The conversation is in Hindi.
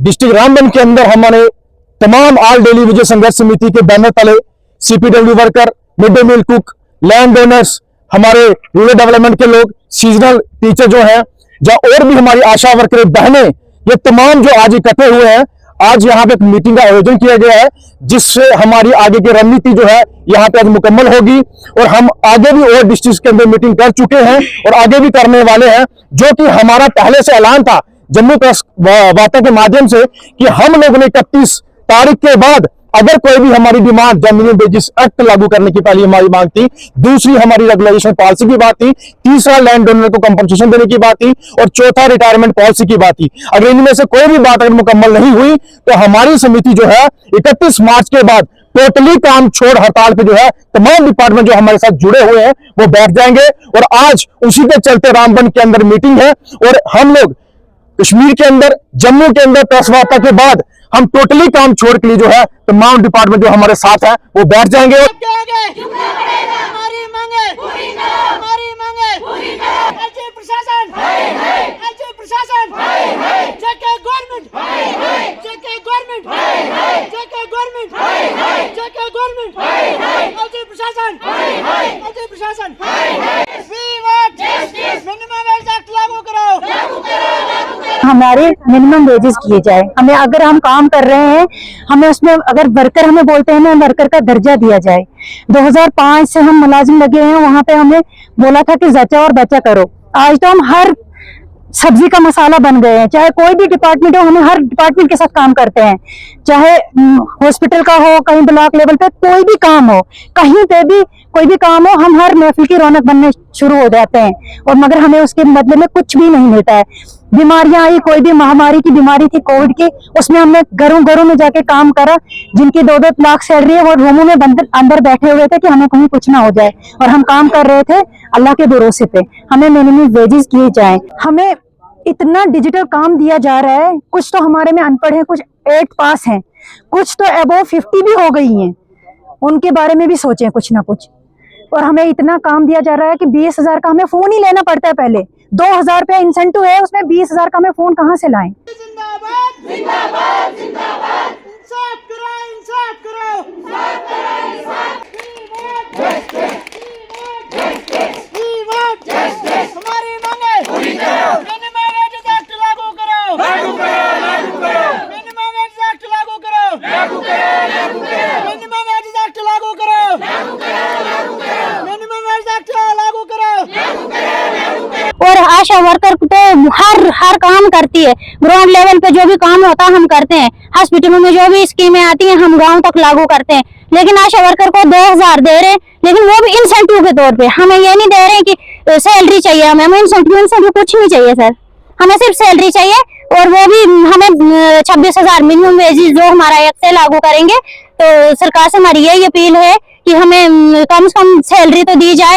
डिस्ट्रिक्ट रामबन के अंदर हमारे तमाम ऑल डेली विजय संघर्ष समिति के बैनर तले CPW worker, mid day meal cook, land owners, हमारे रूरल डेवलपमेंट के लोग, सीजनल टीचर जो हैं, या और भी हमारी आशा वर्कर बहनें, ये तमाम जो आज इकट्ठे हुए हैं, आज यहाँ पे एक मीटिंग का आयोजन किया गया है, जिससे हमारी आगे की रणनीति जो है यहाँ पे आज मुकम्मल होगी। और हम आगे भी और डिस्ट्रिक्ट के अंदर मीटिंग कर चुके हैं और आगे भी करने वाले हैं, जो कि हमारा पहले से ऐलान था जम्मू प्रेस वार्ता के माध्यम से कि हम लोगों ने 31 तारीख के बाद अगर कोई भी हमारी डिमांड, मिनिमम वेजेस एक्ट लागू करने की पहली हमारी मांग थी, दूसरी हमारी रेगुलेशन पॉलिसी की बात थी, तीसरा लैंड ओनर को कंपनसेशन देने की बात थी, और चौथा रिटायरमेंट पॉलिसी की बात थी। अगर इनमें से कोई भी बात अगर मुकम्मल नहीं हुई तो हमारी समिति जो है 31 मार्च के बाद टोटली काम छोड़ हड़ताल पे जो है तमाम डिपार्टमेंट जो हमारे साथ जुड़े हुए हैं वो बैठ जाएंगे। और आज उसी के चलते रामबन के अंदर मीटिंग है, और हम लोग कश्मीर के अंदर, जम्मू के अंदर प्रेस वार्ता के बाद हम टोटली काम छोड़ के लिए जो है तमाम डिपार्टमेंट जो हमारे साथ है वो बैठ जाएंगे। हमारे मिनिमम वेजेस किए जाए। हमें अगर हम काम कर रहे हैं, हमें उसमें अगर वर्कर हमें बोलते हैं ना, वर्कर का दर्जा दिया जाए। 2005 से हम मुलाजिम लगे हैं, वहां पे हमें बोला था कि जचा और बचा करो। आज तो हम हर सब्जी का मसाला बन गए हैं। चाहे कोई भी डिपार्टमेंट हो, हमें हर डिपार्टमेंट के साथ काम करते हैं, चाहे हॉस्पिटल का हो, कहीं ब्लॉक लेवल पे कोई भी काम हो, कहीं पे भी कोई भी काम हो, हम हर महफिल की रौनक बनने शुरू हो जाते हैं। और मगर हमें उसके बदले में कुछ भी नहीं मिलता है। बीमारियां आई, कोई भी महामारी की बीमारी थी कोविड की, उसमें हमने घरों घरों में जाके काम करा। जिनकी 2-2 लाख सैलरी है वो रूमों में बंद अंदर बैठे हुए थे कि हमें कहीं कुछ ना हो जाए, और हम काम कर रहे थे अल्लाह के भरोसे पे। हमें मिनिमम वेजेस किए जाए। हमें इतना डिजिटल काम दिया जा रहा है, कुछ तो हमारे में अनपढ़ है, कुछ 8 पास हैं, कुछ तो अबव 50 भी हो गई हैं। उनके बारे में भी सोचें कुछ ना कुछ। और हमें इतना काम दिया जा रहा है कि 20,000 का हमें फोन ही लेना पड़ता है। पहले 2,000 रुपया इंसेंटिव है, उसमें 20,000 का हमें फोन कहाँ से लाएं? जिंदाबाद जिंदाबाद जिंदाबाद, इंसाफ करो इंसाफ करो, इंसाफ करो इंसाफ, हमारी मांगे पूरी करो, मिनिमम वेजेस एक्ट लागू करो, लागू करो, लागू करो, मिनिमम वेजेस एक्ट लागू करो, लागू करो, लागू करो, मिनिमम वेजेस एक्ट लागू करो, लागू करो, लागू करो, मिनिमम वेजेस एक्ट लागू करो, लागू करो, लागू करो। और आशा वर्कर तो हर काम करती है। ग्राउंड लेवल पे जो भी काम होता है हम करते हैं। हॉस्पिटलों में जो भी स्कीमें आती हैं हम गांव तक लागू करते हैं। लेकिन आशा वर्कर को 2,000 दे रहे हैं, लेकिन वो भी इंसेंटिव के तौर पे। हमें ये नहीं दे रहे कि सैलरी चाहिए, हमें इंसेंटिव कुछ नहीं चाहिए सर, हमें सिर्फ सैलरी चाहिए। और वो भी हमें 26,000 मिनिमम वेजेस जो हमारा एक्ट से लागू करेंगे। तो सरकार से हमारी यही अपील है कि हमें कम से कम सैलरी तो दी जाए।